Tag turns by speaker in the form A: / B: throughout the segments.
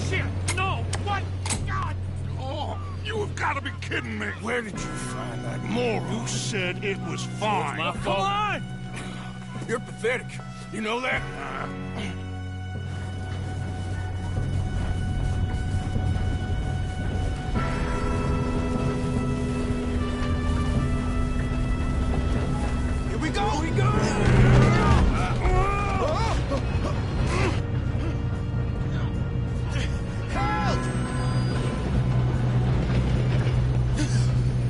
A: shit! No! What? God!
B: Oh, you have got to be kidding me. Where did you find that moron? Who said it was fine?
A: My fault. Come on!
B: You're pathetic. You know that?
C: Here we go! Here we go! Help!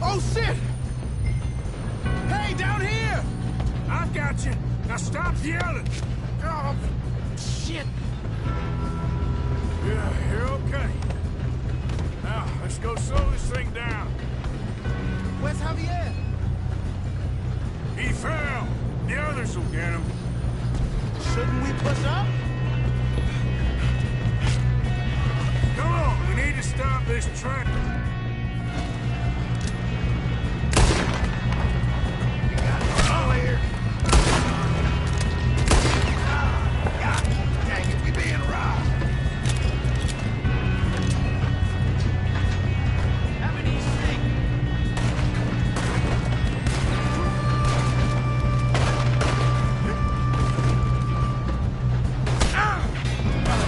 C: Oh, shit! Hey, down here!
B: I've got you. Now stop yelling. Oh,
C: Shit!
B: yeah, you're okay. Now, let's go slow this thing down.
C: Where's Javier?
B: He fell. The others will get him.
C: Shouldn't we push up?
B: Come on, we need to stop this train. Oh, here. God dang it, we being robbed.
A: Have an easy.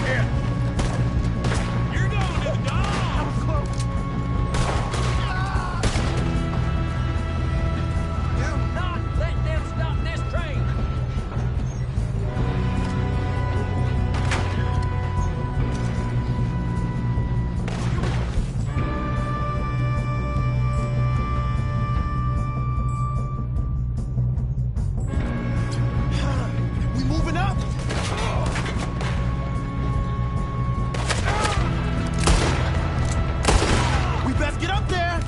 B: Here.
A: You're going to the dog! Do not let them stop this train!
C: We moving up? We best get up there!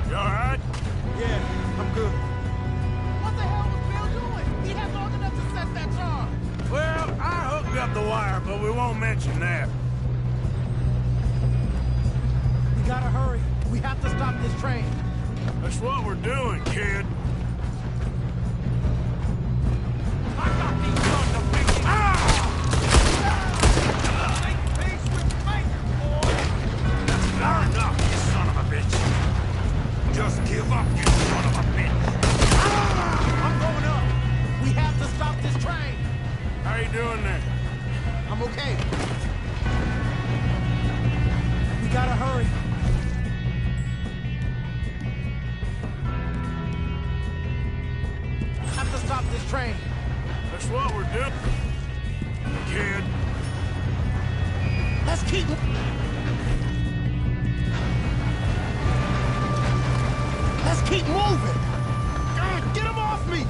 B: You all right?
C: Yeah, I'm good. What the hell was Bill doing? He had long enough to set that charge.
B: Well, I hooked up the wire, but we won't mention that.
C: We gotta hurry. We have to stop this train.
B: That's what we're doing, kid.
A: I got these sons of bitches! Make peace with Maker, boy!
B: Not enough, you son of a bitch. Just give up, you son of a bitch.
C: I'm going up. We have to stop this train.
B: How you doing there?
C: I'm okay. We gotta hurry. Have to stop this train.
B: That's what we're doing, kid.
C: Let's keep. Let's keep moving. God, get him off me.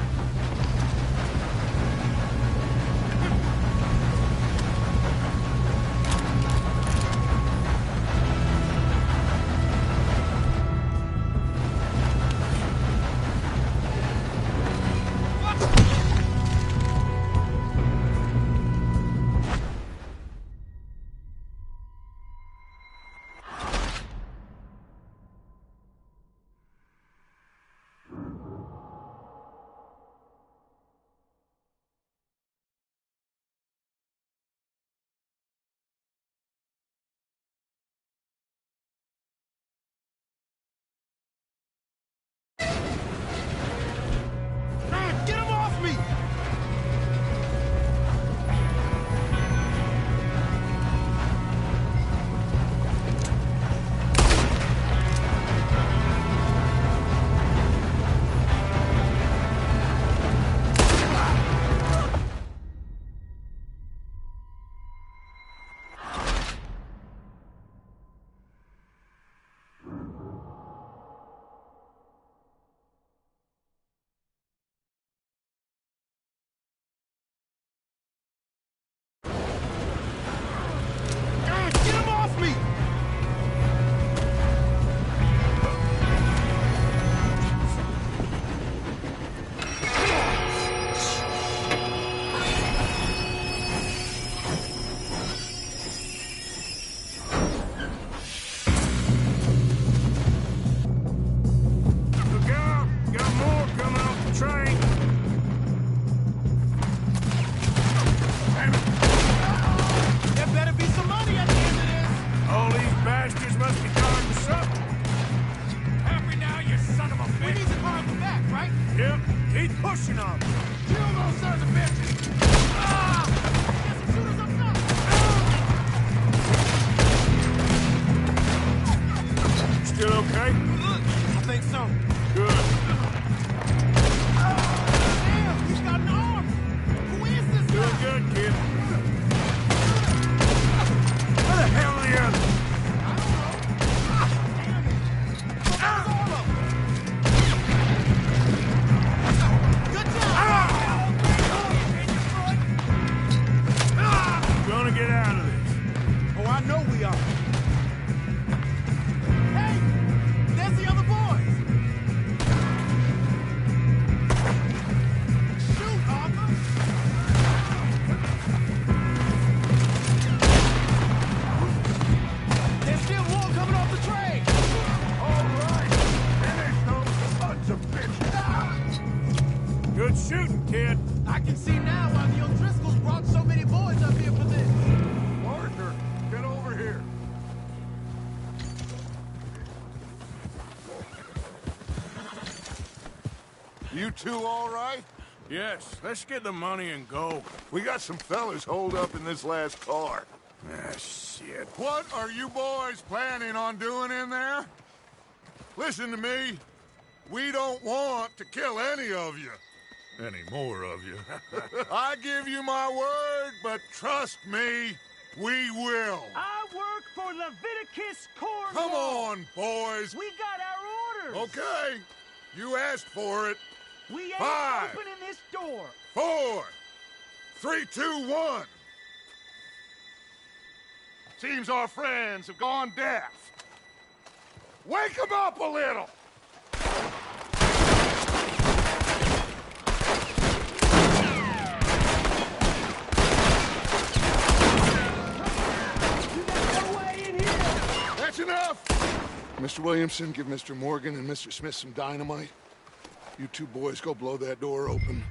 B: Yep, keep pushing them.
C: Kill those sons of bitches! Ah! Get some shooters up top!
B: Still okay?
C: I think so.
B: Good.
C: Damn, he's got an arm! Who is this
B: Doing
C: guy?
B: good, kid. Where the hell are the others?
C: I don't know. Damn it. So that was all of them. Good job!
B: Gonna get out of this.
C: Oh, I know we are. Hey! There's the other boys! Shoot, Arthur! There's still more coming off the train!
B: All right. Finish those sons of bitches. Good shooting, kid.
C: I can see now why the O'Driscolls brought so many boys up here for this.
B: Arthur, get over here.
D: You two all right?
B: Yes, let's get the money and go.
D: We got some fellas holed up in this last car.
B: Ah, shit.
D: What are you boys planning on doing in there? Listen to me. We don't want to kill any of you.
B: Any more of you?
D: I give you my word, but trust me, we will.
A: I work for Leviticus Corps.
D: Come on, boys.
A: We got our orders.
D: Okay. You asked for it.
A: We ain't
D: 5,
A: opening this door.
D: 4, 3, 2, 1. Seems our friends have gone deaf. Wake them up a little.
A: No way in here.
D: That's enough! Mr. Williamson, give Mr. Morgan and Mr. Smith some dynamite. You two boys go blow that door open.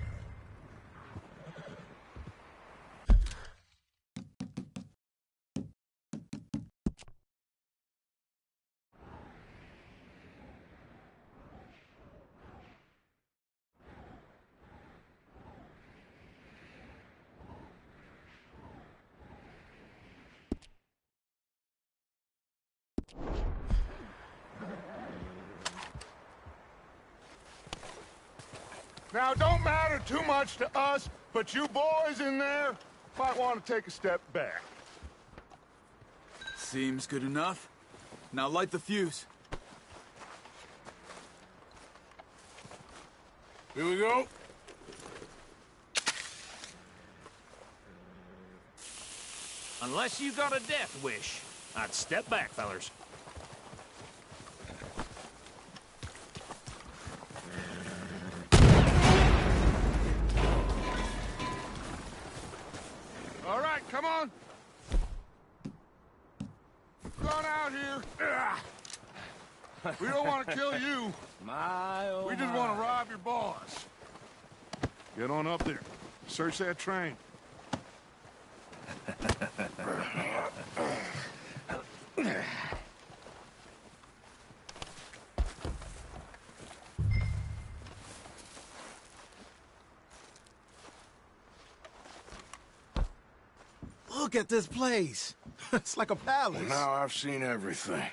D: Now, it don't matter too much to us, but you boys in there might want to take a step back.
E: Seems good enough. Now light the fuse.
B: Here we go.
A: Unless you got a death wish, I'd step back, fellers.
D: All right, come on. Run out here. We don't want to kill you.
A: My, oh
D: We just want to rob your boss. Get on up there. Search that train.
C: Look at this place. It's like a palace.
B: Now I've seen everything.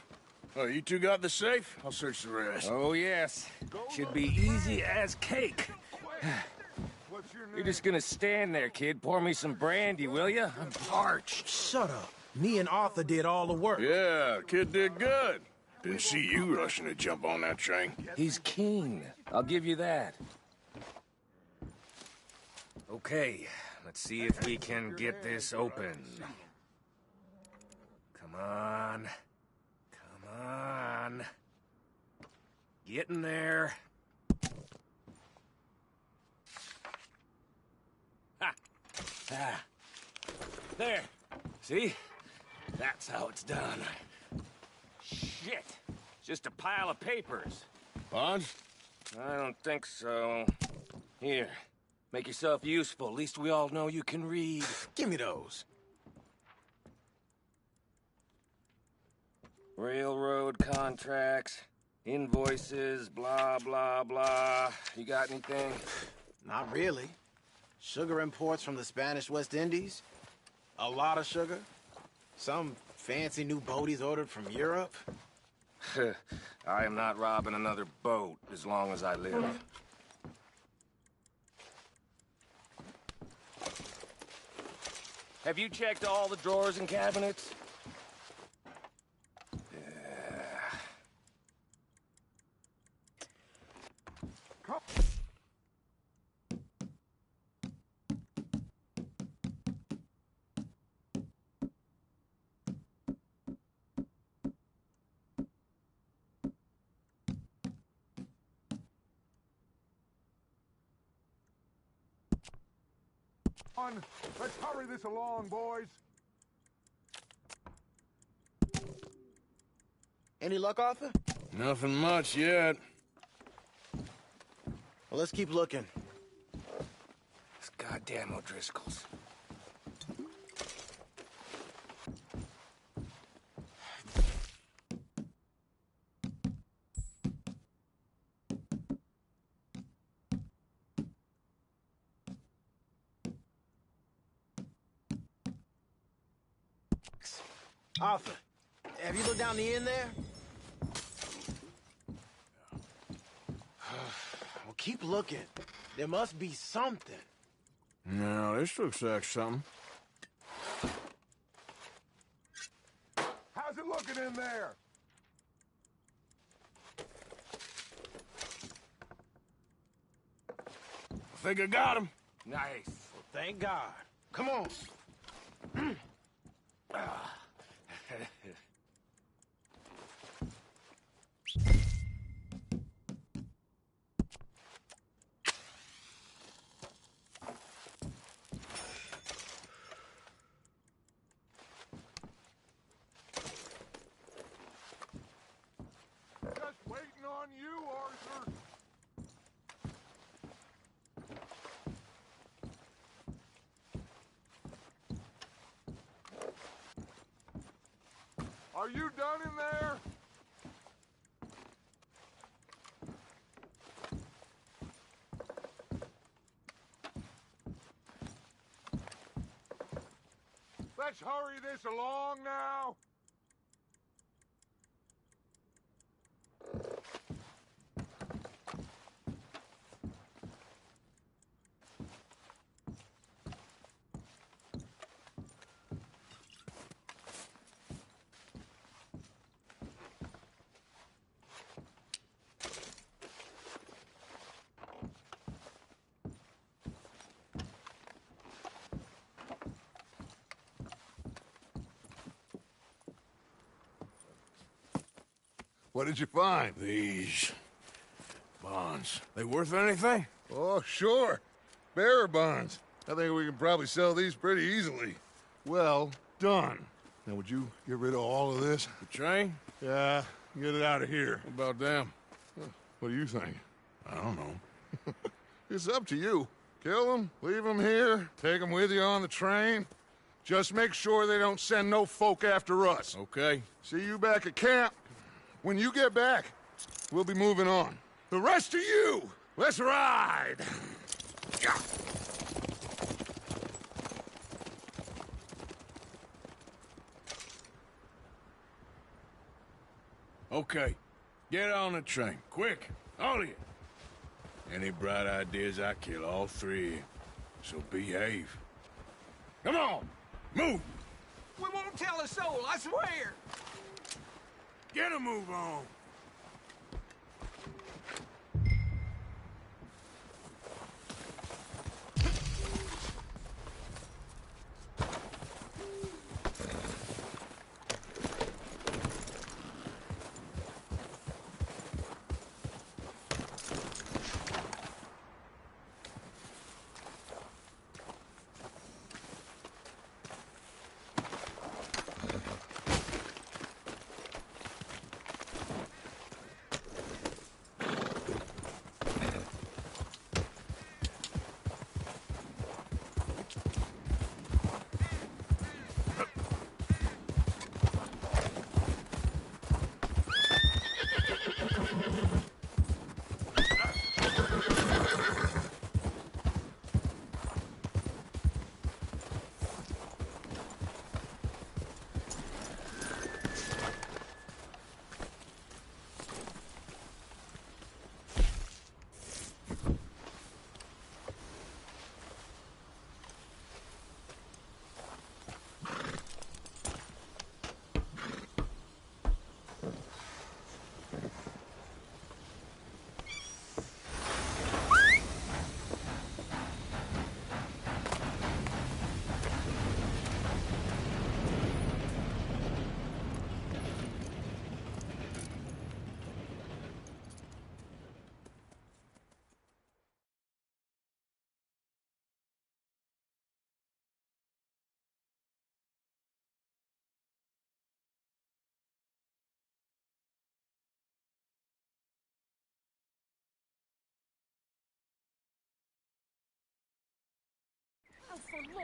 B: Oh, you two got the safe? I'll search the rest.
F: Oh, yes. Should be easy as cake.
D: What's your name?
F: You're just gonna stand there, kid. Pour me some brandy, will ya? I'm parched.
C: Shut up. Me and Arthur did all the work.
B: Yeah, kid did good. Didn't see you rushing to jump on that train.
F: He's keen. I'll give you that. Okay, let's see if we can get this open. Come on. Come on. Get in there. Ha! Ah. There. See? That's how it's done. Shit. Just a pile of papers.
B: Bonds?
F: I don't think so. Here. Make yourself useful. At least we all know you can read.
C: Give me those.
F: Railroad contracts, Invoices, blah, blah, blah. You got anything?
C: Not really. Sugar imports from the Spanish West Indies. A lot of sugar. Some fancy new boat he's ordered from Europe.
F: I am not robbing another boat as long as I live. Have you checked all the drawers and cabinets?
D: On. Let's hurry this along, boys.
C: Any luck, Arthur?
E: Nothing much yet.
C: Well, let's keep looking.
F: These goddamn O'Driscolls.
C: Arthur, have you looked down the end there? Well, keep looking. There must be something.
E: No, this looks like something.
D: How's it looking in there?
E: I think I got him.
F: Nice.
C: Well, thank God. Come on.
D: Just waiting on you, Arthur. Are you done in there? Let's hurry this along now. What did you find?
E: These bonds. They worth anything?
D: Oh, sure. Bearer bonds. I think we can probably sell these pretty easily. Well done. Now, would you get rid of all of this?
E: The train?
D: Yeah, get it out of here.
E: What about them?
D: What do you think?
E: I don't know.
D: It's up to you. Kill them, leave them here, take them with you on the train. Just make sure they don't send no folk after us.
E: Okay.
D: See you back at camp. When you get back, we'll be moving on. The rest of you, let's ride!
E: Okay. Get on the train. Quick. All of you. Any bright ideas, I kill all three of you. So behave. Come on. Move.
A: We won't tell a soul, I swear!
E: Get a move on.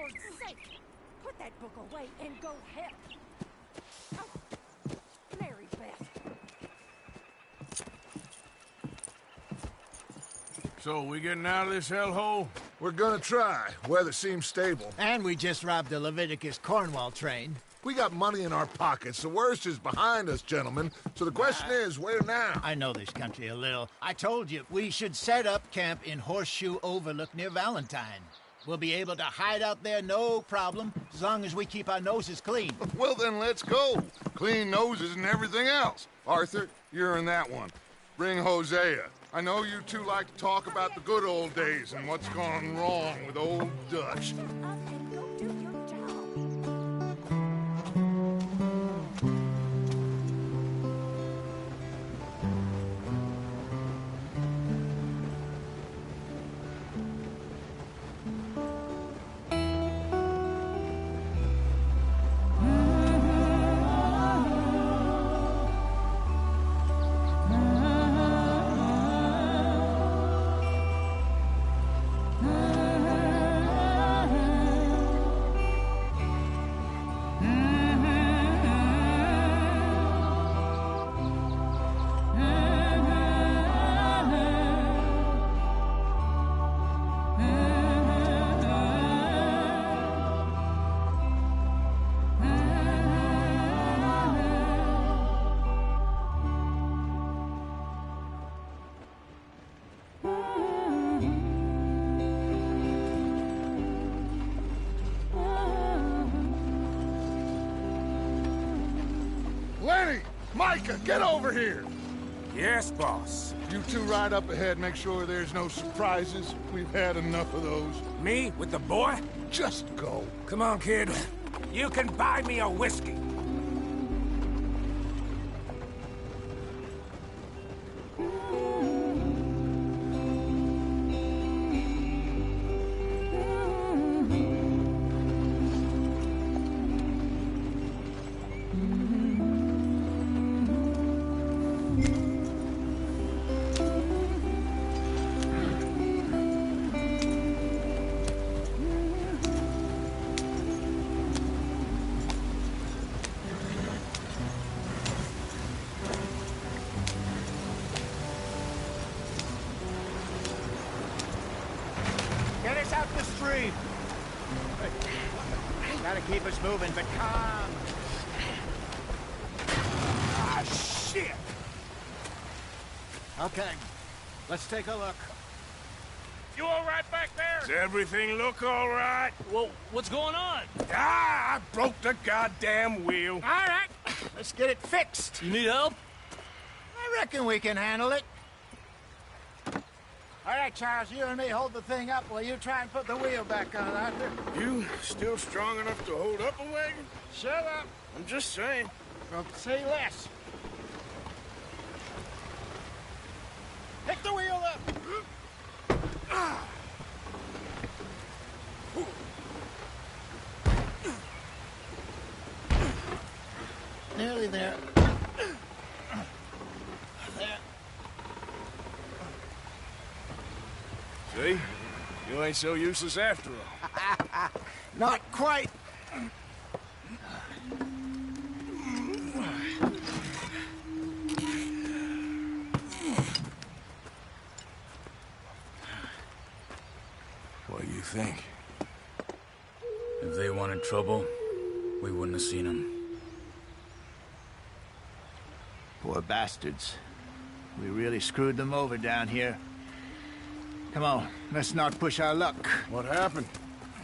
G: Lord's sake! Put that book away and go help. Oh, Mary Beth.
E: So, we getting out of this hellhole?
D: We're gonna try. Weather seems stable.
H: And we just robbed the Leviticus Cornwall train.
D: We got money in our pockets. The worst is behind us, gentlemen. So the question is, where now?
H: I know this country a little. I told you, we should set up camp in Horseshoe Overlook near Valentine. We'll be able to hide out there, no problem, as long as we keep our noses clean.
D: Well, then let's go. Clean noses and everything else. Arthur, you're in that one. Bring Hosea. I know you two like to talk about the good old days and what's gone wrong with old Dutch.
G: Shut up and go do your job.
D: Lenny! Micah, get over here!
E: Yes, boss.
D: You two ride up ahead, make sure there's no surprises. We've had enough of those.
E: Me with the boy?
D: Just go.
E: Come on, kid. You can buy me a whiskey.
H: Get us out the stream. Gotta keep us moving, but calm.
E: Ah, shit!
H: Okay, let's take a look.
A: You all right back there?
E: Does everything look all right?
A: Well, what's going on?
E: Ah, I broke the goddamn wheel.
H: All right, let's get it fixed.
A: You need help?
H: I reckon we can handle it. All right, Charles, you and me hold the thing up while you try and put the wheel back on, Arthur.
E: You still strong enough to hold up a wagon?
H: Shut up.
E: I'm just saying.
H: Well, say less. Pick the wheel up. Nearly there. There.
E: See? You ain't so useless after all.
H: Not quite.
E: What do you think?
I: If they wanted trouble, we wouldn't have seen them.
H: Poor bastards. We really screwed them over down here. Come on, let's not push our luck.
E: What happened?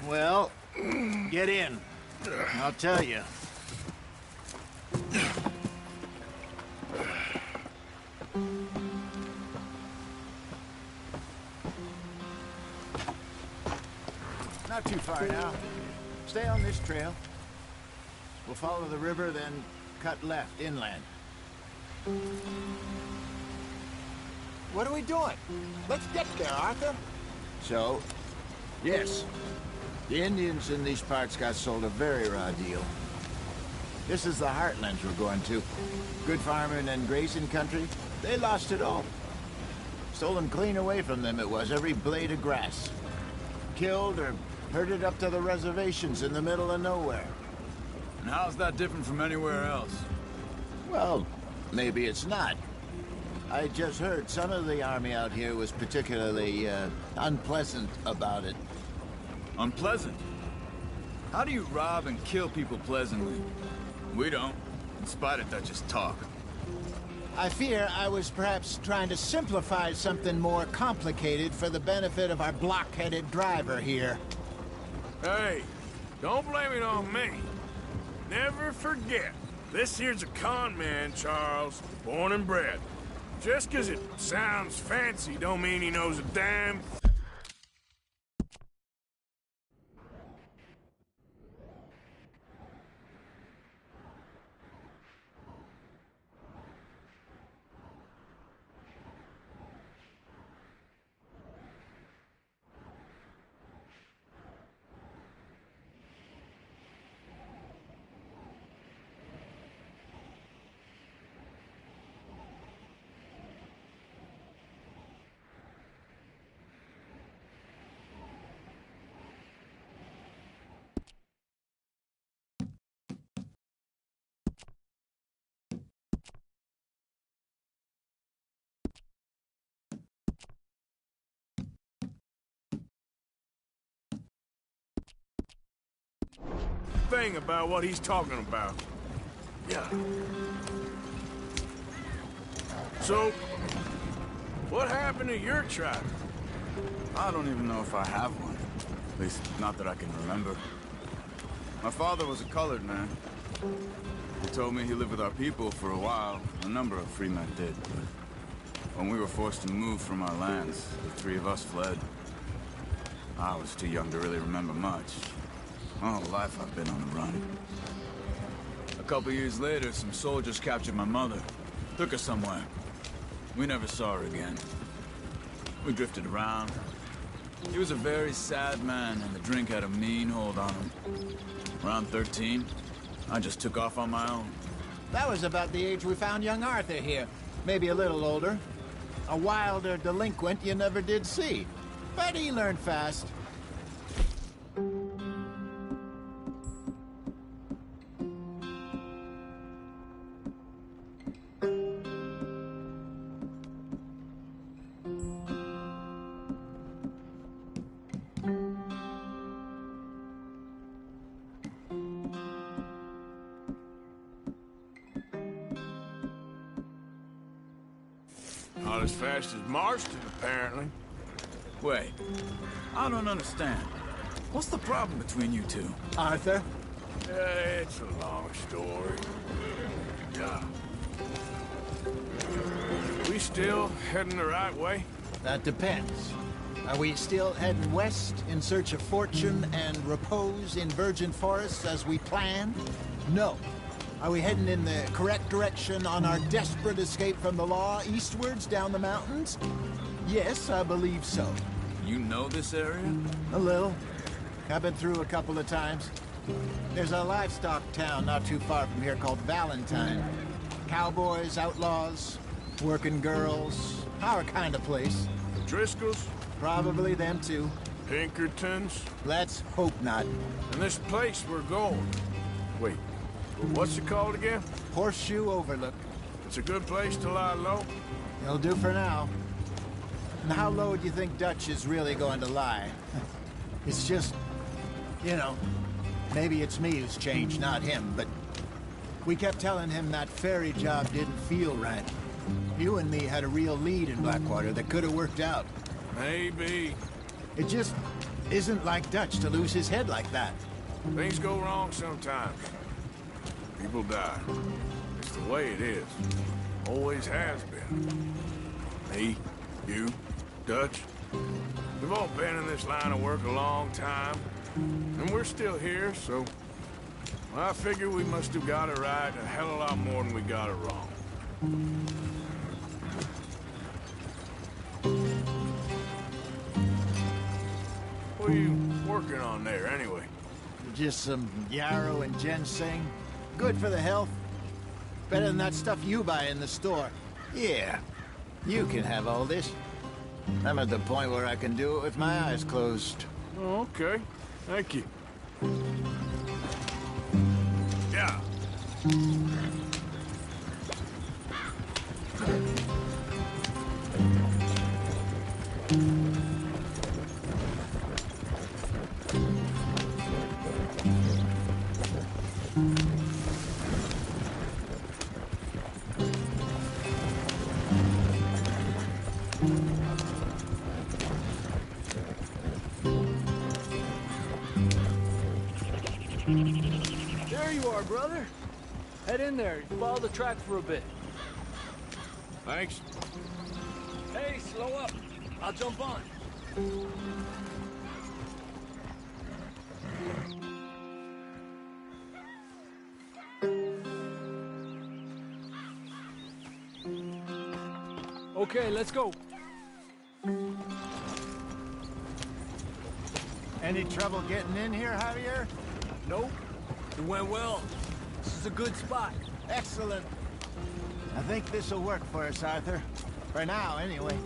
H: Well, get in. I'll tell you. Not too far now. Stay on this trail. We'll follow the river, then cut left inland. What are we doing? Let's get there, Arthur. So, yes, the Indians in these parts got sold a very raw deal. This is the heartlands we're going to. Good farming and grazing country, they lost it all. Stolen clean away from them it was, every blade of grass. Killed or Herded up to the reservations in the middle of nowhere.
I: And how's that different from anywhere else?
H: Well, maybe it's not. I just heard some of the army out here was particularly, unpleasant about it.
I: Unpleasant? How do you rob and kill people pleasantly? We don't, in spite of Dutch's talk.
H: I fear I was perhaps trying to simplify something more complicated for the benefit of our block-headed driver here.
B: Hey, don't blame it on me. Never forget, this here's a con man, Charles, born and bred. Just 'cause it sounds fancy don't mean he knows a damn thing about what he's talking about. Yeah. So, what happened to your tribe?
I: I don't even know if I have one. At least, not that I can remember. My father was a colored man. He told me he lived with our people for a while. A number of free men did, but when we were forced to move from our lands, the three of us fled. I was too young to really remember much. My whole life I've been on the run. A couple years later, some soldiers captured my mother. Took her somewhere. We never saw her again. We drifted around. He was a very sad man, and the drink had a mean hold on him. Around 13, I just took off on my own.
H: That was about the age we found young Arthur here. Maybe a little older. A wilder delinquent you never did see. But he learned fast.
B: Not as fast as Marston, apparently.
I: Wait, I don't understand. What's the problem between you two?
H: Arthur?
B: It's a long story. Yeah. We still heading the right way?
H: That depends. Are we still heading west in search of fortune and repose in virgin forests as we planned? No. Are we heading in the correct direction on our desperate escape from the law eastwards down the mountains? Yes, I believe so.
I: You know this area?
H: A little. I've been through a couple of times. There's a livestock town not too far from here called Valentine. Cowboys, outlaws, working girls, our kind of place.
B: Driscoll's?
H: Probably them too.
B: Pinkertons?
H: Let's hope not.
B: And this place we're going. Wait, what's it called again?
H: Horseshoe Overlook.
B: It's a good place to lie low?
H: It'll do for now. And how low do you think Dutch is really going to lie? It's just, you know, maybe it's me who's changed, not him, but we kept telling him that ferry job didn't feel right. You and me had a real lead in Blackwater that could have worked out.
B: Maybe.
H: It just isn't like Dutch to lose his head like that.
B: Things go wrong sometimes. People die. It's the way it is. Always has been. Me, you, Dutch. We've all been in this line of work a long time. And we're still here, so... well, I figure we must have got it right a hell of a lot more than we got it wrong. What are you working on there, anyway?
H: Just some yarrow and ginseng. Good for the health. Better than that stuff you buy in the store. Yeah, you can have all this. I'm at the point where I can do it with my eyes closed.
B: Oh, okay.
E: Thank you.
B: Yeah.
J: There you are, brother. Head in there. Follow the track for a bit.
E: Thanks.
J: Hey, slow up. I'll jump on. Okay, let's go.
H: Any trouble getting in here, Javier?
J: Nope. It went well. This is a good spot.
H: Excellent. I think this'll work for us, Arthur. For now, anyway.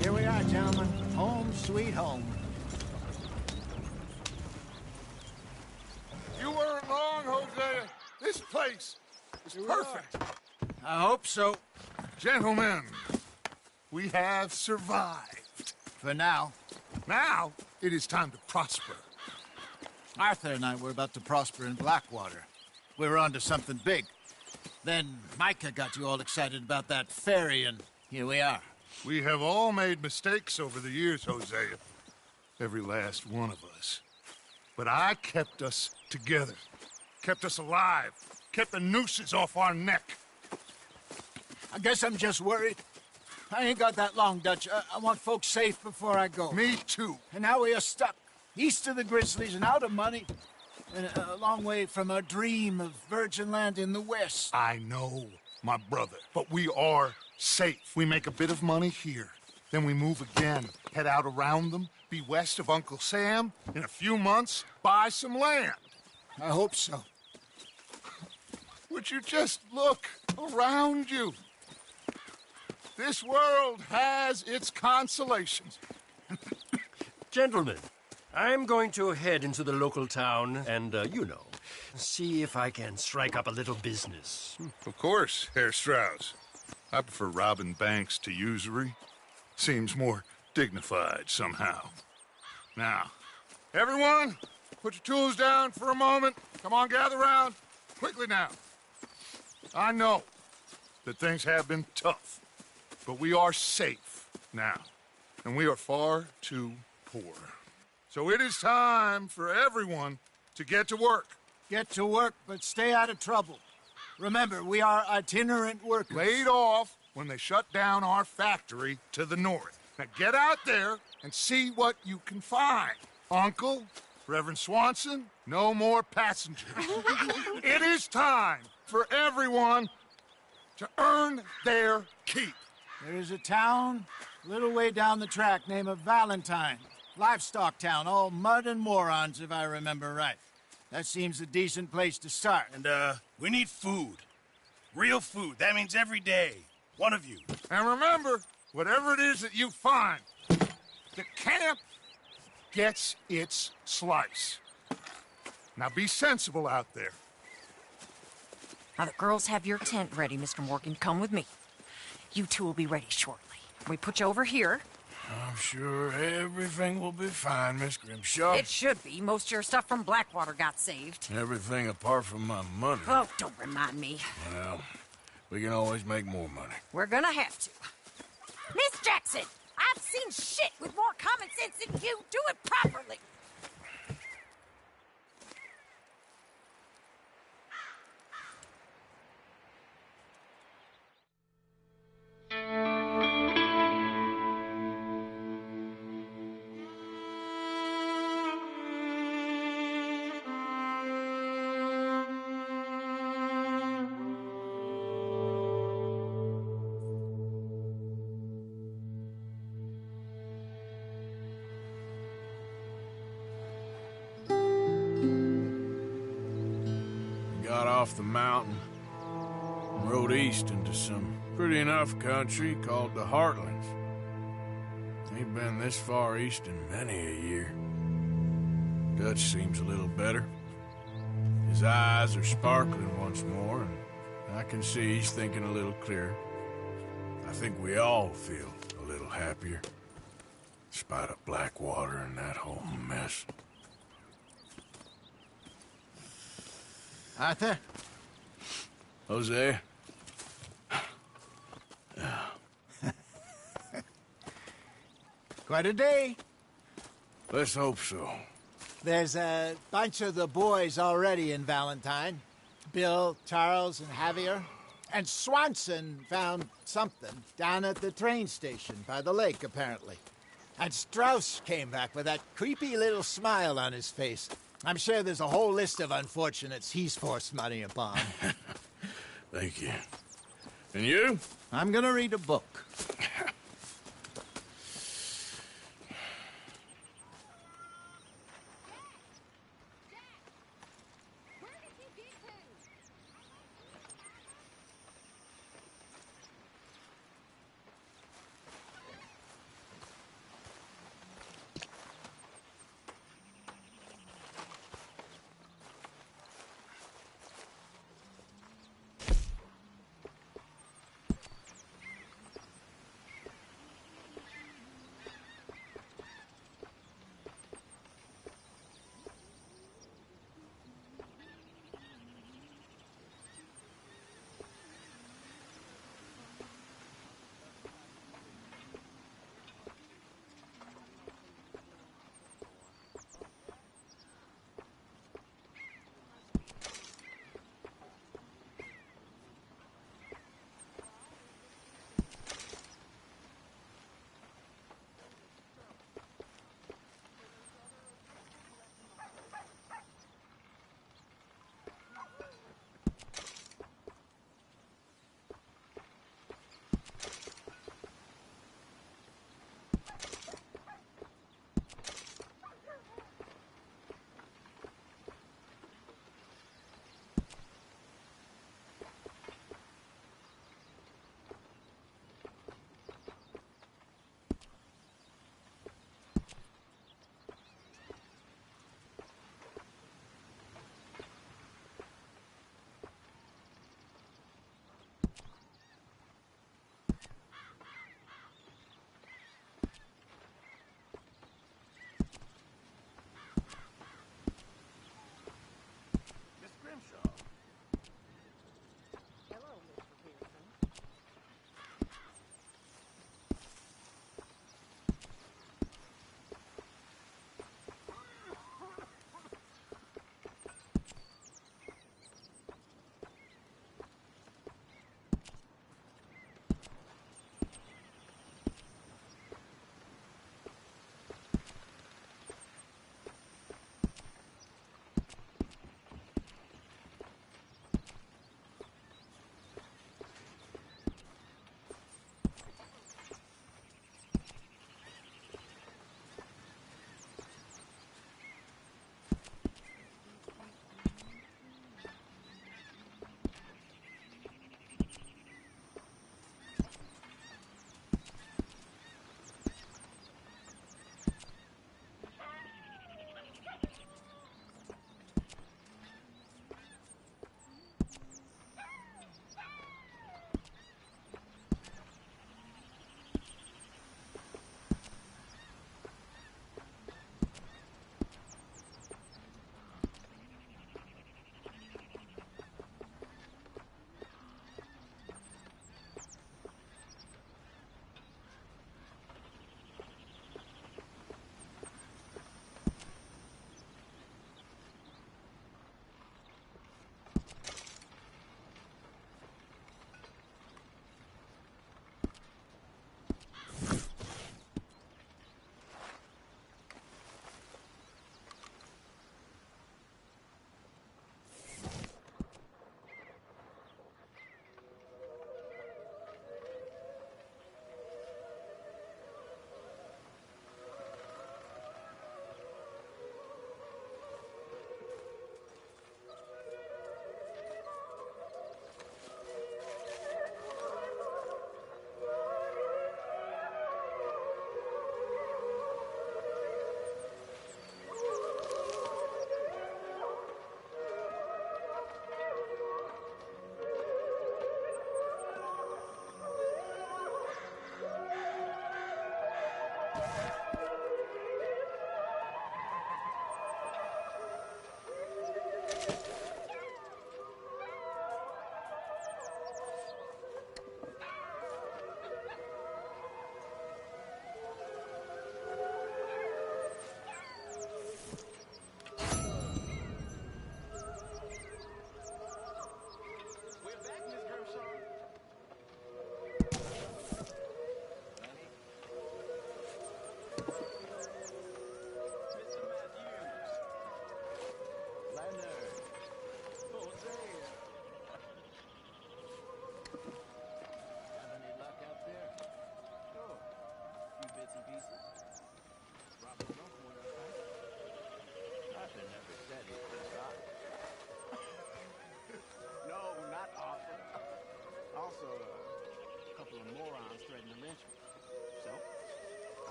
H: Here we are, gentlemen. Home sweet home.
D: You weren't wrong, Hosea. This place is perfect.
H: I hope so.
D: Gentlemen, we have survived.
H: For now.
D: Now, it is time to prosper.
H: Arthur and I were about to prosper in Blackwater. We were onto something big. Then Micah got you all excited about that ferry, and here we are.
D: We have all made mistakes over the years, Hosea. Every last one of us. But I kept us together. Kept us alive. Kept the nooses off our neck.
H: I guess I'm just worried. I ain't got that long, Dutch. I want folks safe before I go.
D: Me too.
H: And now we are stuck, east of the Grizzlies and out of money, and a long way from our dream of virgin land in the west.
D: I know, my brother, but we are safe. We make a bit of money here, then we move again, head out around them, be west of Uncle Sam, in a few months, buy some land.
H: I hope so.
D: Would you just look around you? This world has its consolations.
K: Gentlemen, I'm going to head into the local town and, see if I can strike up a little business.
D: Of course, Herr Strauss. I prefer robbing banks to usury. Seems more dignified somehow. Now, everyone, put your tools down for a moment. Come on, gather round. Quickly now. I know that things have been tough, but we are safe now, and we are far too poor. So it is time for everyone to get to work.
H: Get to work, but stay out of trouble. Remember, we are itinerant workers.
D: Laid off when they shut down our factory to the north. Now get out there and see what you can find. Uncle, Reverend Swanson, no more passengers. It is time for everyone to earn their keep.
H: There is a town a little way down the track named Valentine. Livestock town, all mud and morons, if I remember right. That seems a decent place to start.
L: And, we need food. Real food. That means every day. One of you.
D: And remember, whatever it is that you find, the camp gets its slice. Now be sensible out there.
M: Now the girls have your tent ready, Mr. Morgan. Come with me. You two will be ready shortly. We put you over here.
E: I'm sure everything will be fine, Miss Grimshaw.
M: It should be. Most of your stuff from Blackwater got saved.
E: Everything apart from my money.
M: Oh, don't remind me.
E: Well, we can always make more money.
M: We're gonna have to. Miss Jackson, I've seen shit with more common sense than you. Do it properly.
E: Got off the mountain, Rode east into some pretty enough country called the Heartlands. Ain't been this far east in many a year. Dutch seems a little better. His eyes are sparkling once more, and I can see he's thinking a little clearer. I think we all feel a little happier, despite of Blackwater and that whole mess.
H: Arthur?
E: Jose?
H: Quite a day.
E: Let's hope so.
H: There's a bunch of the boys already in Valentine. Bill, Charles, and Javier. And Swanson found something down at the train station by the lake, apparently. And Strauss came back with that creepy little smile on his face. I'm sure there's a whole list of unfortunates he's forced money upon.
E: Thank you. And you?
H: I'm gonna read a book.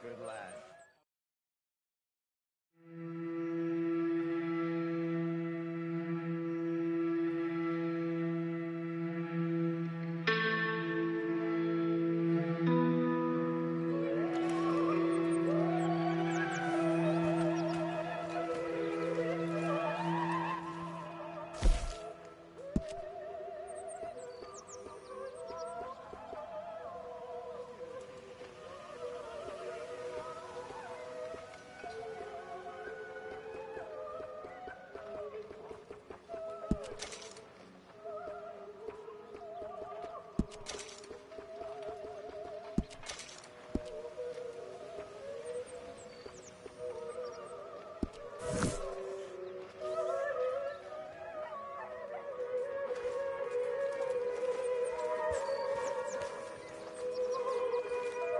H: Good lad.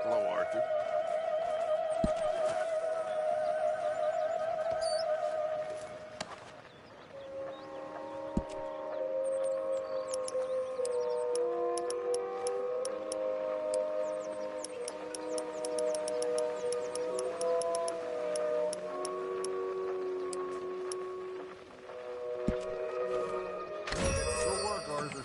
B: Hello, Arthur.
D: Good work, Arthur.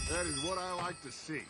D: That is what I like to see.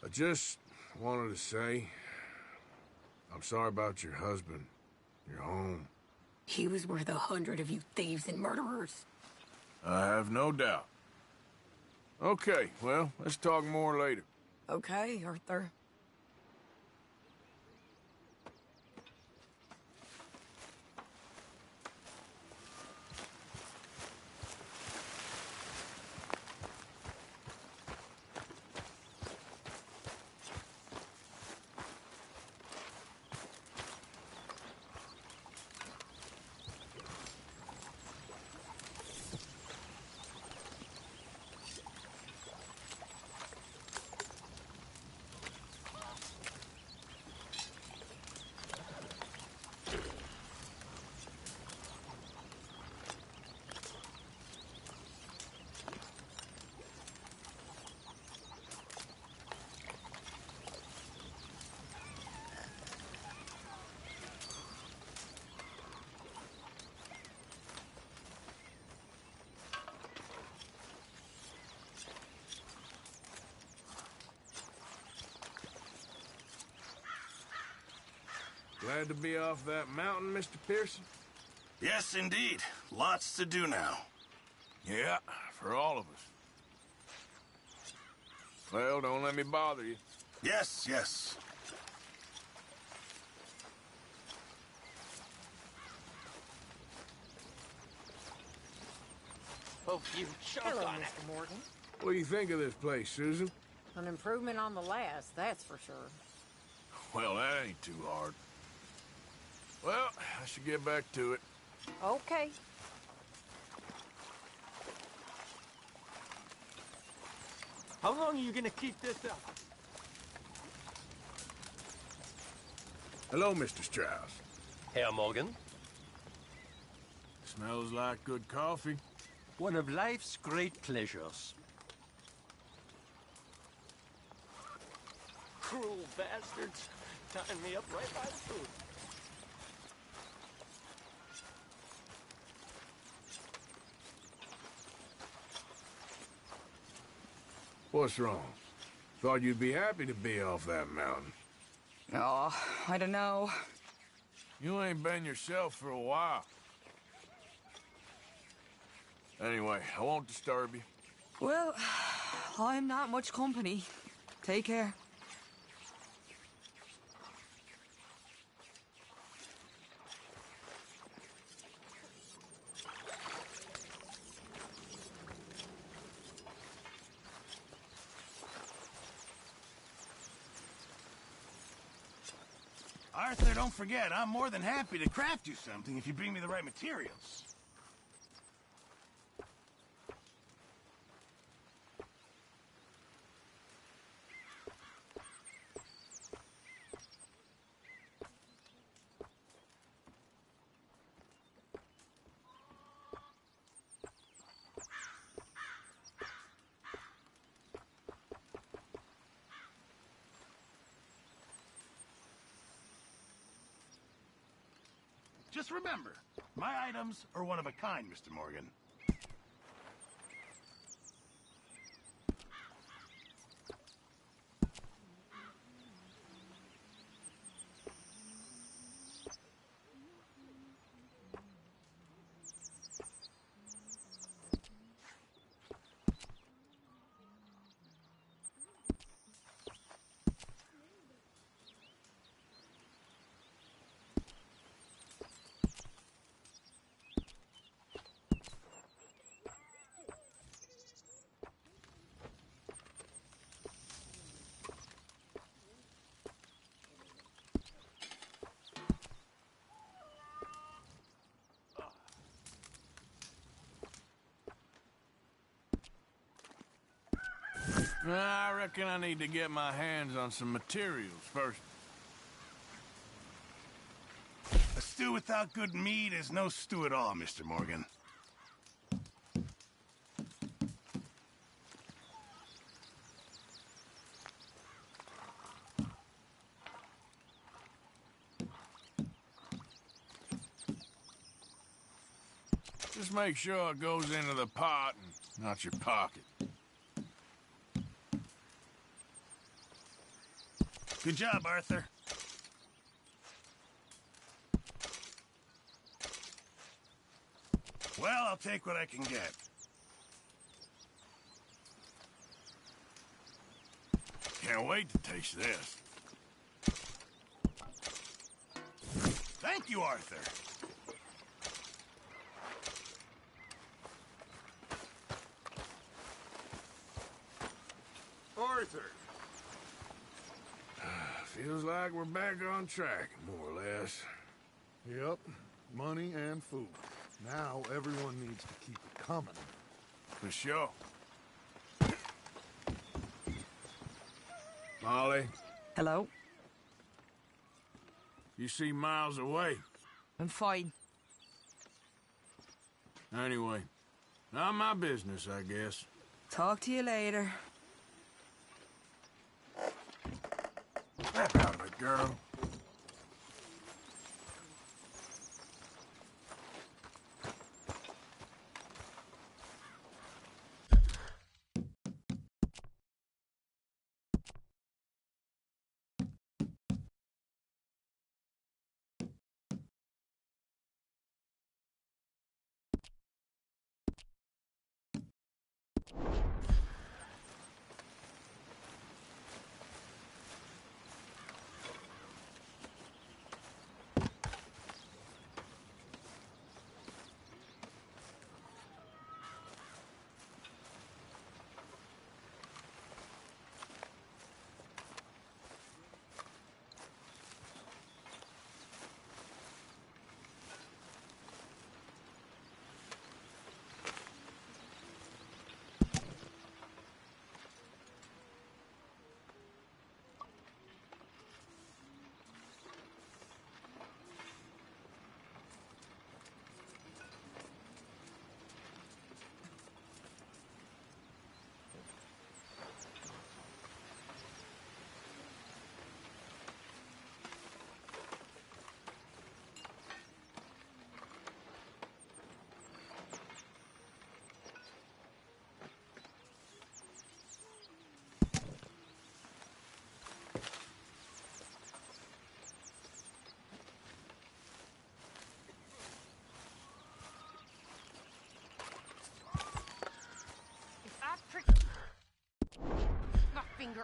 E: I just wanted to say, I'm sorry about your husband, your home.
G: He was worth 100 of you thieves and murderers.
E: I have no doubt. Okay, well, let's talk more later.
G: Okay, Arthur.
E: Glad to be off that mountain, Mr. Pearson?
L: Yes, indeed. Lots to do now.
E: Yeah, for all of us. Well, don't let me bother you.
L: Yes, yes.
A: Hope you choke
M: Hello,
A: on it.
M: Mr. Morgan.
E: What do you think of this place, Susan?
M: An improvement on the last, that's for sure.
E: Well, that ain't too hard. Well, I should get back to it.
M: Okay.
J: How long are you gonna keep this up?
E: Hello, Mr. Strauss.
K: Herr Morgan,
E: Smells like good coffee.
K: one of life's great pleasures.
J: Cruel bastards. Tying me up right by the food.
E: What's wrong? Thought you'd be happy to be off that mountain.
N: Oh, I don't know.
E: You ain't been yourself for a while. Anyway, I won't disturb you.
N: Well, I'm not much company. Take care.
L: Arthur, don't forget, I'm more than happy to craft you something if you bring me the right materials. Just remember, my items are one of a kind, Mr. Morgan.
E: I reckon I need to get my hands on some materials first.
L: A stew without good meat is no stew at all, Mr. Morgan.
E: Just make sure it goes into the pot and not your pocket.
L: Good job, Arthur. Well, I'll take what I can get.
E: Can't wait to taste this.
L: Thank you, Arthur.
B: Arthur!
E: Feels like we're back on track, more or less.
D: Yep, money and food. Now everyone needs to keep it coming.
E: For sure. Molly,
N: Hello?
E: you see miles away.
N: I'm fine.
E: Anyway, not my business, I guess.
N: Talk to you later.
E: Snap out of it, girl.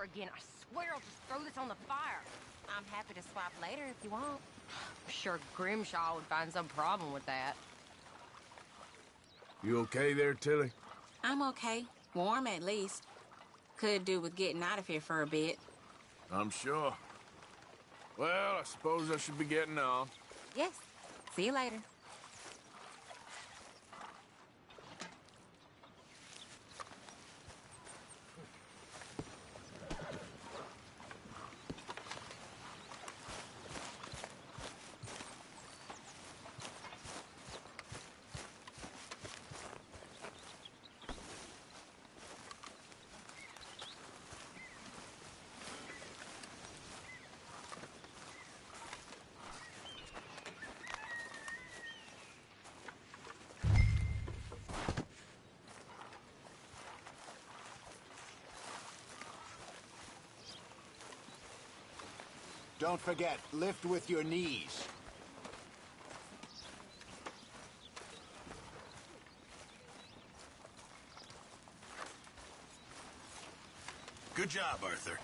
O: here again, I swear I'll just throw this on the fire. I'm happy to swap later if you want. I'm sure Grimshaw would find some problem with that.
E: You okay there, Tilly?
P: I'm okay. Warm, at least. Could do with getting out of here for a bit.
E: I'm sure. Well, I suppose I should be getting on.
P: Yes. See you later.
H: Don't forget, lift with your knees.
L: Good job, Arthur.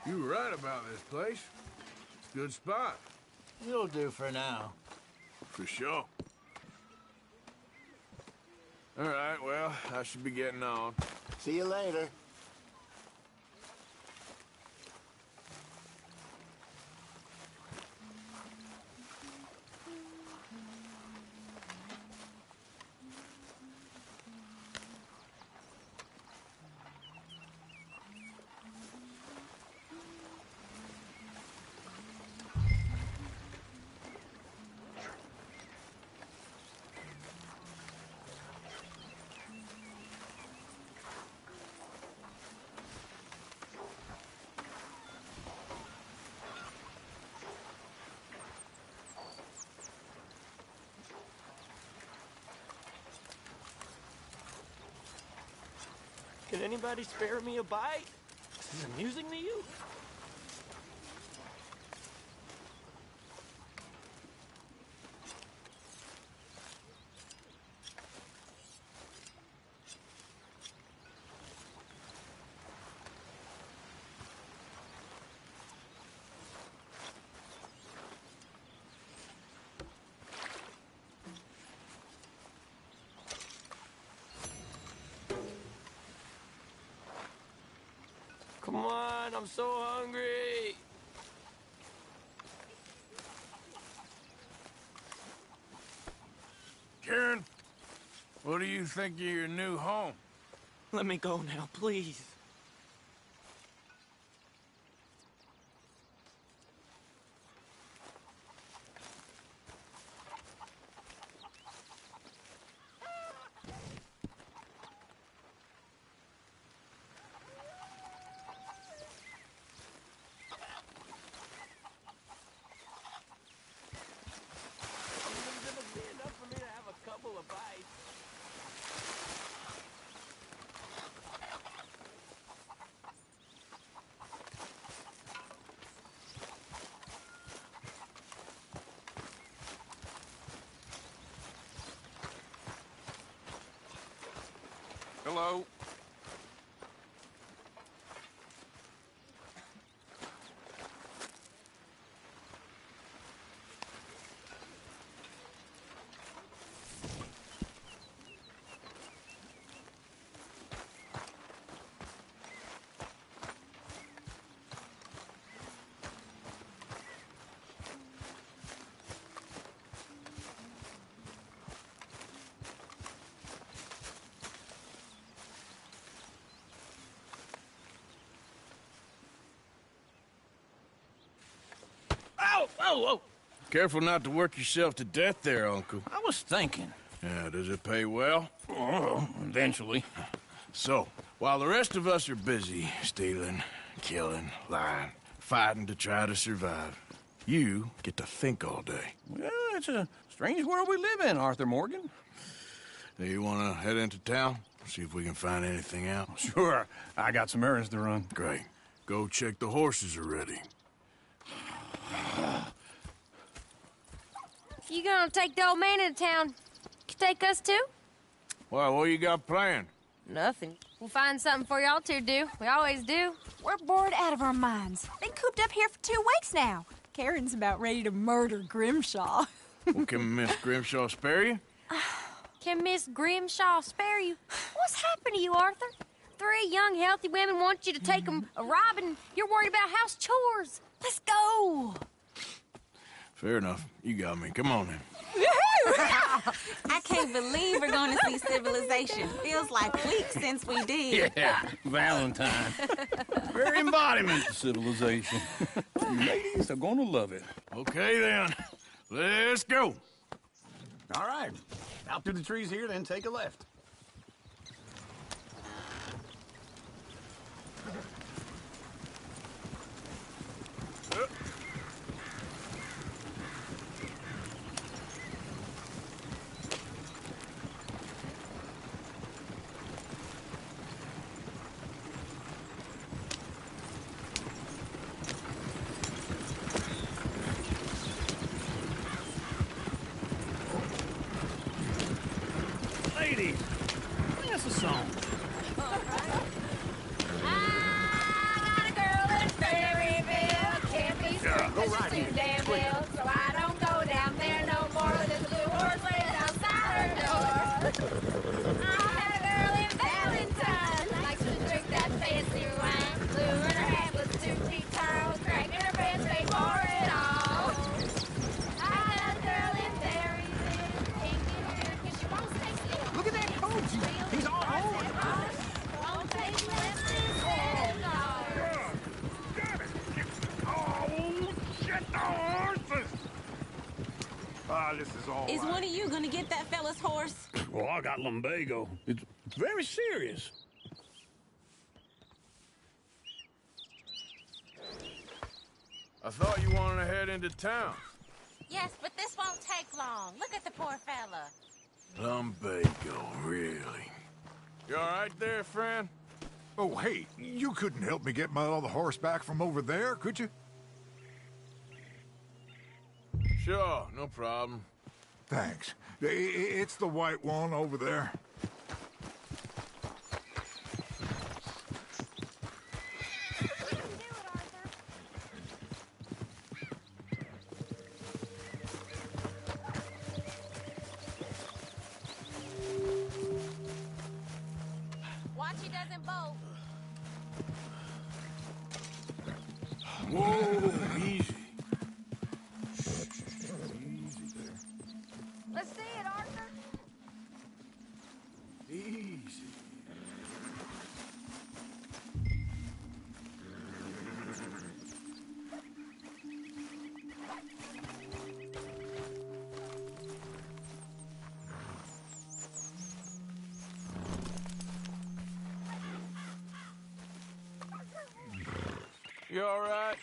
E: You were right about this place. It's a good spot.
H: You'll do for now.
E: For sure. All right, well, I should be getting on.
H: See you later.
J: Can anybody spare me a bite? This is amusing to you? Come on, I'm so hungry.
E: Karen, what do you think of your new home?
J: Let me go now, please.
E: Hello.
A: Whoa!
E: Careful not to work yourself to death there, Uncle.
A: I was thinking.
E: Yeah, does it pay well?
A: Oh, eventually.
E: So, while the rest of us are busy stealing, killing, lying, fighting to try to survive, You get to think all day.
Q: Well, it's a strange world we live in, Arthur Morgan.
E: Hey, you want to head into town? See if we can find anything out?
Q: Sure. I got some errands to run.
E: Great. Go check the horses are ready.
O: You gonna take the old man into town? You take us too?
E: Well, what you got planned?
O: Nothing. We'll find something for y'all to do. We always do.
M: We're bored out of our minds. Been cooped up here for 2 weeks now. Karen's about ready to murder Grimshaw.
E: Well, can Miss Grimshaw spare you?
O: Can Miss Grimshaw spare you? What's happened to you, Arthur? 3 young, healthy women want you to take them a robbing. You're worried about house chores. Let's go.
E: Fair enough. You got me. Come on then.
P: I can't believe we're going to see civilization. Feels like weeks since we did.
Q: Yeah, Valentine. Very embodiment of civilization. Ladies are going to love it.
E: Okay, then. Let's go.
R: All right. Out through the trees here, then take a left.
L: Ladies, sing us a song.
R: Go right here.
G: So I don't go down there no more. There's a blue horse waiting outside her door. I had a girl in Valentine, likes to drink that fancy wine. Blue in her hat was 2 feet tall, cracking her pants, paid for it all. I had a girl in Berryville, can't get her because she won't stay still.
R: Look at that coach. He's all over it.
G: Won't take less than $7.
B: This is all
P: Is
B: right.
P: one of you going to get that fella's horse?
Q: Well, I got lumbago. It's very serious.
E: I thought you wanted to head into town.
O: Yes, but this won't take long. Look at the poor fella.
E: Lumbago, really? You all right there, friend?
S: Oh, hey, you couldn't help me get my other horse back from over there, could you?
E: Sure, no problem.
S: Thanks. It's the white one over there.
O: Watch he doesn't bolt.
E: Whoa, easy.
G: Let's see it, Arthur.
E: Easy. You all right?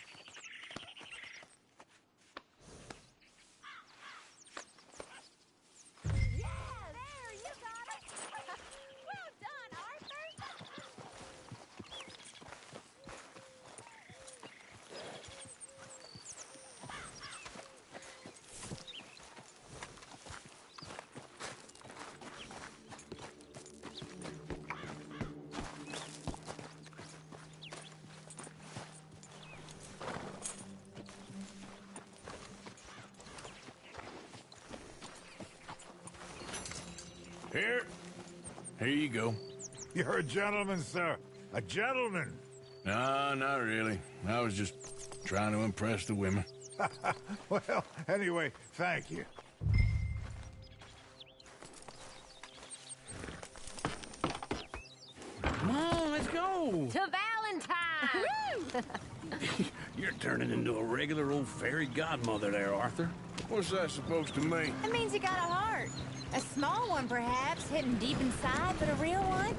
E: Here you go.
S: You're a gentleman, sir. A gentleman.
E: No, not really. I was just trying to impress the women.
S: Well, anyway, thank you.
Q: Come on, let's go.
O: To Valentine!
Q: You're turning into a regular old fairy godmother there, Arthur.
E: What's that supposed to mean?
M: It means you got a heart. A small one, perhaps, hidden deep inside, but a real one.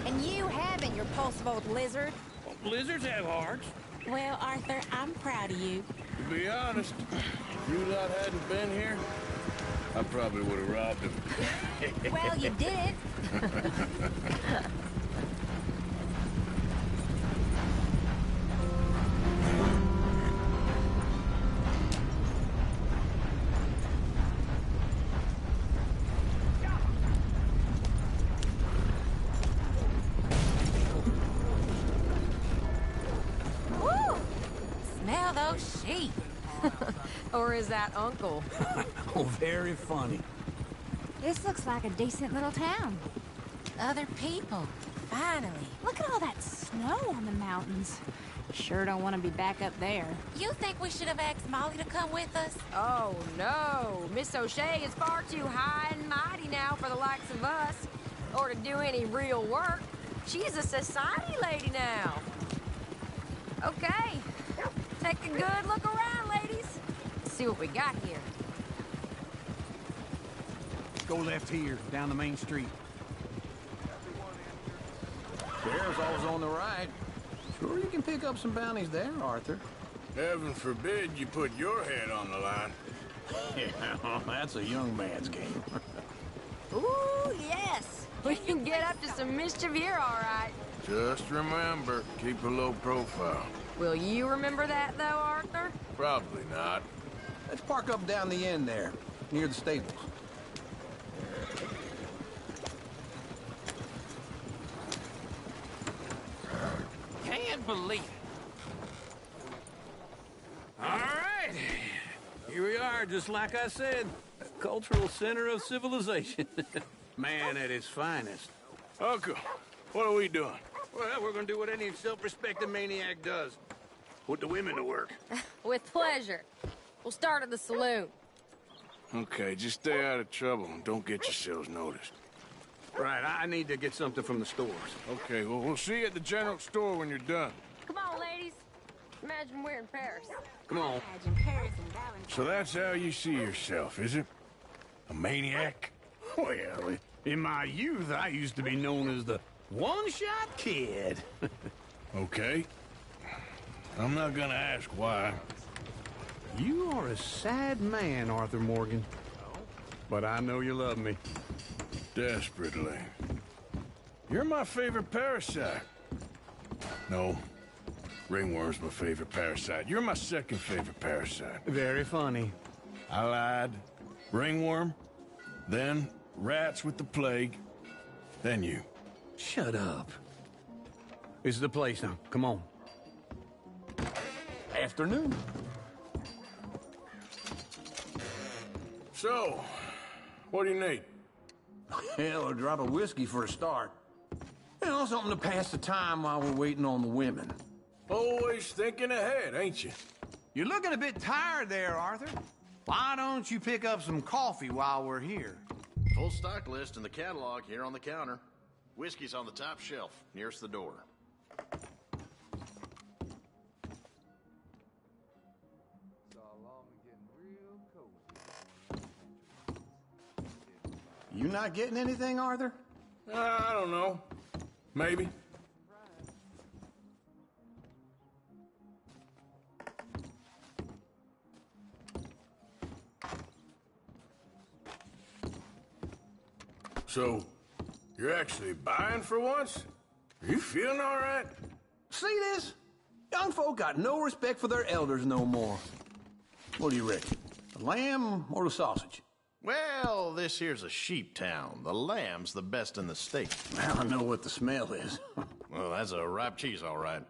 M: And you haven't, you repulsive old lizard.
Q: Well, lizards have hearts.
P: Well, Arthur, I'm proud of you.
E: To be honest, if you lot hadn't been here, I probably would have robbed him.
O: Well, you did.
M: Woo! Smell those sheep.
O: Or is that Uncle?
R: Oh, very funny.
O: This looks like a decent little town.
M: Other people. Finally.
O: Look at all that snow on the mountains. Sure don't want to be back up there.
M: You think we should have asked Molly to come with us?
O: Oh, no. Miss O'Shea is far too high and mighty now for the likes of us. Or to do any real work. She's a society lady now. Okay. Take a good look around, ladies. See what we got here.
R: Go left here, down the main street. Sheriff's always on the right. Sure you can pick up some bounties there, Arthur.
E: Heaven forbid you put your head on the line.
R: Yeah, that's a young man's game.
O: Ooh, yes. We can get up to some mischief here, all right.
E: Just remember, keep a low profile.
O: Will you remember that, though, Arthur?
E: Probably not.
R: Let's park up down the end there, near the stables.
L: Can't believe it. All right.
Q: Here we are, just like I said. A cultural center of civilization.
R: Man at his finest.
E: Uncle, what are we doing?
R: Well, we're gonna do what any self-respecting maniac does. Put the women to work.
O: With pleasure. We'll start at the saloon.
E: Okay, just stay out of trouble and don't get yourselves noticed.
R: Right, I need to get something from the stores.
E: Okay, well, we'll see you at the general store when you're done.
O: Come on, ladies. Imagine we're in Paris.
R: Come on.
P: Imagine Paris and Valentine.
E: So that's how you see yourself, is it? A maniac?
R: Well, in my youth, I used to be known as the one-shot kid.
E: Okay. I'm not gonna ask why.
R: You are a sad man, Arthur Morgan. But I know you love me.
E: Desperately. You're my favorite parasite. No. Ringworm's my favorite parasite. You're my second favorite parasite.
R: Very funny.
E: I lied. Ringworm. Then rats with the plague. Then you.
R: Shut up. This is the place now. Come on. Afternoon.
E: So, what do you need?
R: Hell, a drop of whiskey for a start. You know, something to pass the time while we're waiting on the women.
E: Always thinking ahead, ain't you?
R: You're looking a bit tired there, Arthur. Why don't you pick up some coffee while we're here?
T: Full stock list in the catalog here on the counter. Whiskey's on the top shelf, nearest the door.
R: You not getting anything, Arthur?
E: I don't know. Maybe. So, you're actually buying for once? Are you feeling all right?
R: See this? Young folk got no respect for their elders no more. What do you reckon? The lamb or the sausage?
T: Well, this here's a sheep town. The lamb's the best in the state.
R: Well, I know what the smell is.
T: Well, that's a ripe cheese, all right.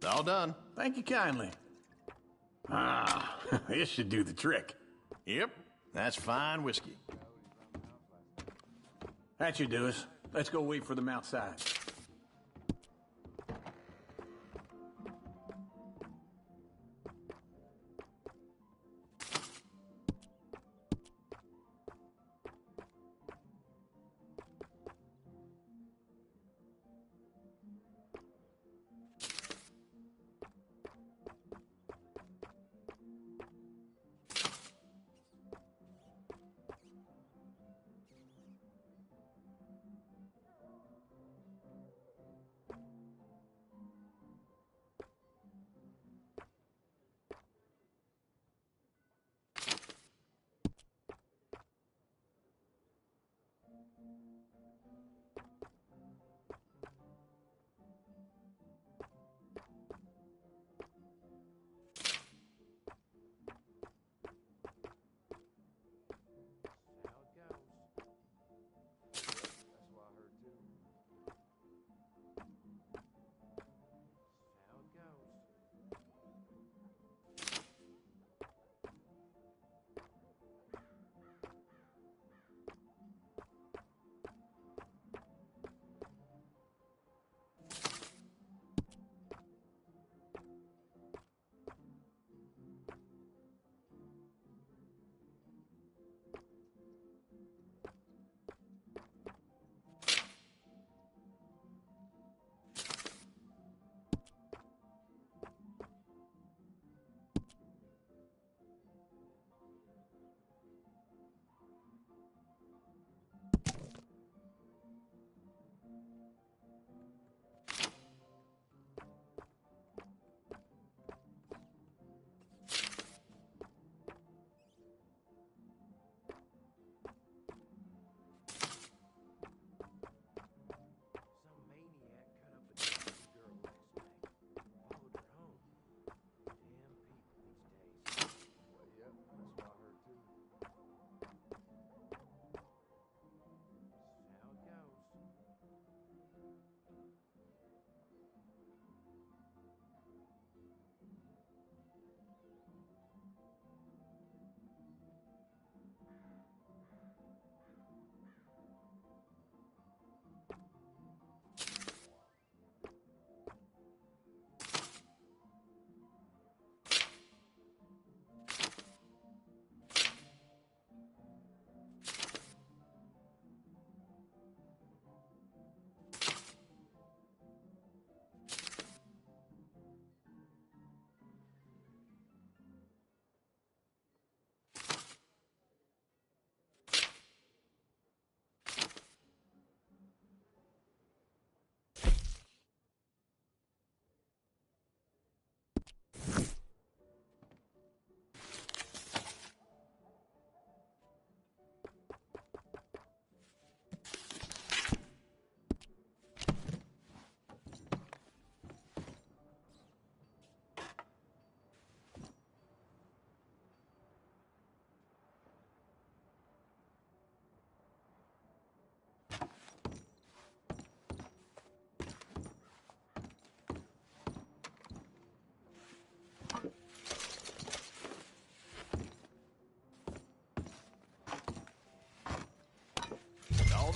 T: All done.
R: Thank you kindly. Ah, this should do the trick.
T: Yep, that's fine whiskey.
R: That should do us. Let's go wait for them outside.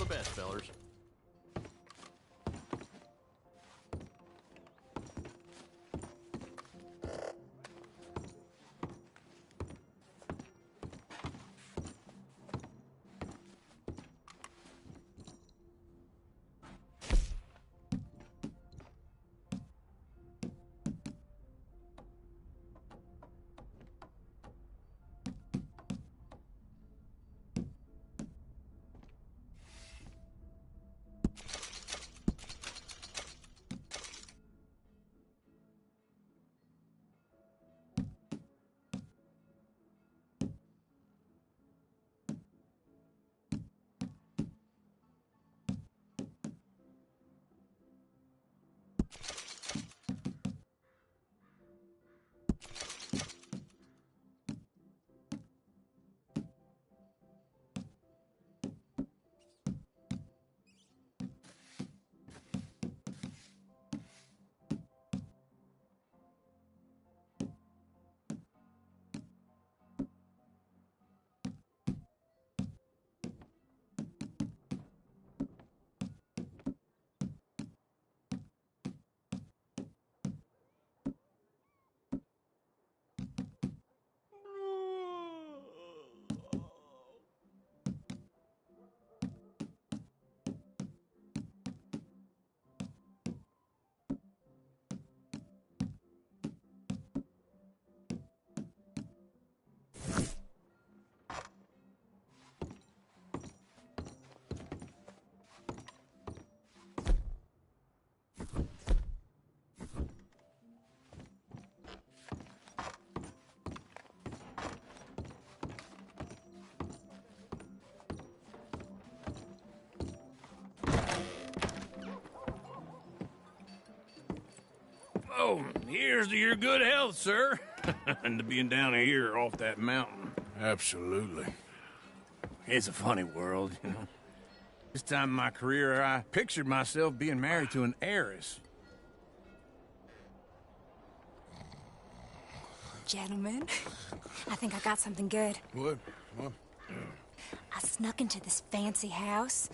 T: best, fellers.
E: Oh, here's to your good health, sir. And to being down here off that mountain. Absolutely. It's a funny world, you know. This time in my career, I pictured myself being married to an heiress.
M: Gentlemen, I think I got something good.
E: What?
M: I snuck into this fancy house.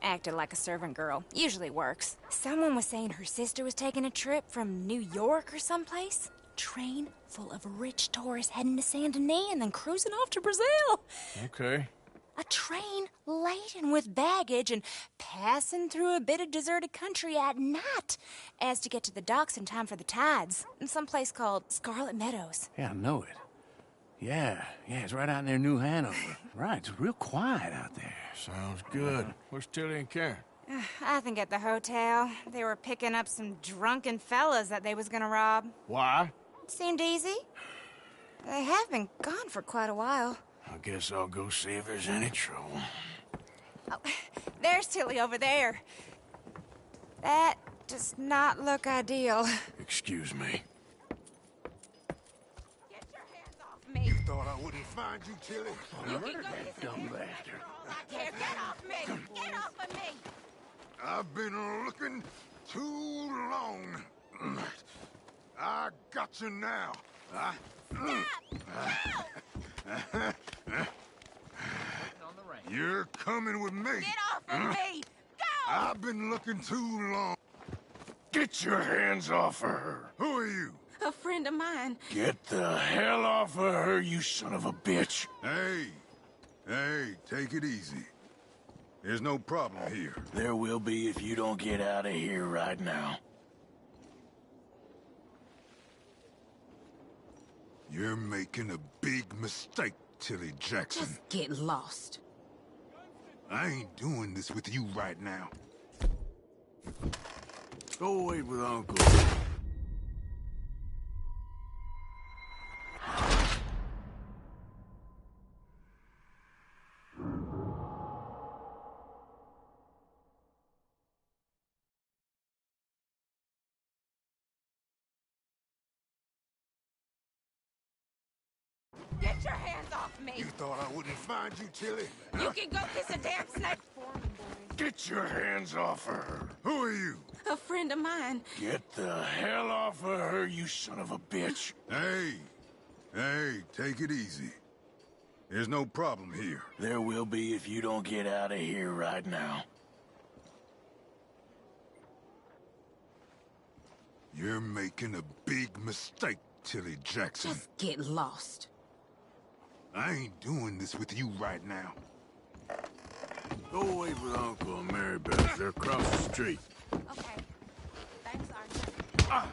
M: Acted like a servant girl. Usually works. Someone was saying her sister was taking a trip from New York or someplace. Train full of rich tourists heading to Saint Denis and then cruising off to Brazil.
E: Okay.
M: A train laden with baggage and passing through a bit of deserted country at night as to get to the docks in time for the tides in some place called Scarlet Meadows.
E: Yeah, I know it. Yeah, it's right out near New Hanover. Right, it's real quiet out there. Sounds good. Where's Tilly and Karen?
M: I think at the hotel. They were picking up some drunken fellas that they was gonna rob.
E: Why?
M: It seemed easy. They have been gone for quite a while.
E: I guess I'll go see if there's any trouble.
M: Oh, there's Tilly over there. That does not look ideal.
E: Excuse me.
M: Me.
S: You thought I wouldn't find you, Tilly?
M: You can go kiss
E: Dumb bastard.
M: Get off me! Get off of me!
S: I've been looking too long. I got you now. You're coming with me.
M: Get off of me! Go!
S: I've been looking too long.
E: Get your hands off of her.
S: Who are you?
P: A friend of mine.
E: Get the hell off of her, you son of a bitch.
S: Hey, take it easy. There's no problem here.
E: There will be if you don't get out of here right now.
S: You're making a big mistake, Tilly Jackson.
P: Just get lost.
S: I ain't doing this with you right now.
E: Go wait with Uncle.
M: Get your hands off me!
S: You thought I wouldn't find you, Tilly?
M: You can go kiss a damn snake!
E: Get your hands off of her.
S: Who are you?
P: A friend of mine.
E: Get the hell off of her, you son of a bitch.
S: Hey, take it easy. There's no problem here.
H: There will be if you don't get out of here right now.
S: You're making a big mistake, Tilly Jackson.
O: Just get lost.
S: I ain't doing this with you right now.
E: Go away with Uncle and Mary Beth. They're across the street.
P: Okay. Thanks, Arthur.